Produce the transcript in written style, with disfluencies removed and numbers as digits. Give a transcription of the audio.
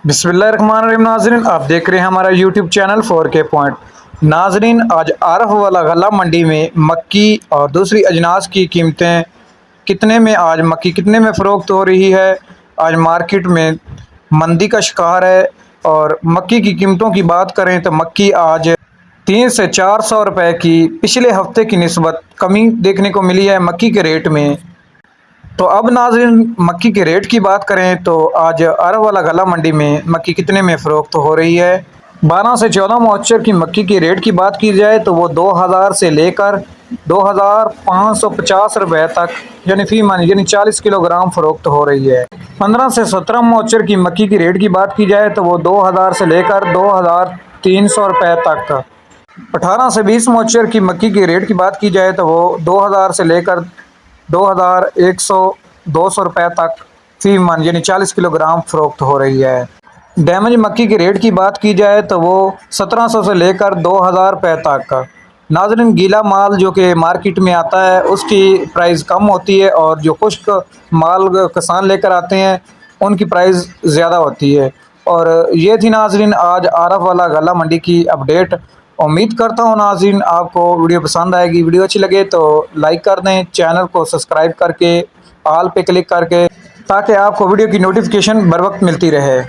بسم اللہ الرحمن الرحیم ناظرین، آپ دیکھ رہے ہیں ہمارا یوٹیوب چینل 4K پوائنٹ۔ ناظرین، آج عارف والا غلہ منڈی میں مکی اور دوسری اجناس کی قیمتیں کتنے میں کتنے میں فروخت ہو رہی ہے۔ آج مارکیٹ میں مندی کا شکار ہے اور مکی کی قیمتوں کی بات کریں تو مکی آج 300 سے 400 روپے کی پچھلے ہفتے کی نسبت کمی دیکھنے کو ملی ہے مکی کے ریٹ میں۔ تو اب ناظرین مکی کے ریٹ کی بات کریں تو آج عارف والا غلہ منڈی میں مکی کتنے میں فروخت ہو رہی ہے۔ 12 سے 14 موچر کی مکی کے ریٹ کی بات کی جائے تو وہ 2000 سے لے کر 2550 روپے تک یعنی 40 کلو گرام فروخت ہو رہی ہے۔ 15 سے 17 موچر کی مکی کی ریٹ کی بات کی جائے تو وہ 2000 سے لے کر 2300 روپے تک۔ 18 سے 20 موچر کی مکی کی ریٹ کی بات کی جائے تو وہ 2000 سے لے کر 200 روپے تک فی من 40 کلو گرام فروخت ہو رہی ہے۔ ڈیمیج مکی کے ریٹ کی بات کی جائے تو وہ 1700 سے لے کر 2000 روپے تک۔ ناظرین، گیلا مال جو کہ مارکیٹ میں آتا ہے اس کی پرائز کم ہوتی ہے اور جو خشک مال کسان لے کر آتے ہیں ان کی پرائز زیادہ ہوتی ہے۔ اور یہ تھی ناظرین آج عارف والا غلہ منڈی کی اپڈیٹ۔ امید کرتا ہوں ناظرین آپ کو ویڈیو پسند آئے گی۔ ویڈیو اچھی لگے تو لائک کر دیں، چینل کو سبسکرائب کر کے آل پہ کلک کر کے، تاکہ آپ کو ویڈیو کی نوٹیفیکیشن بر وقت ملتی رہے۔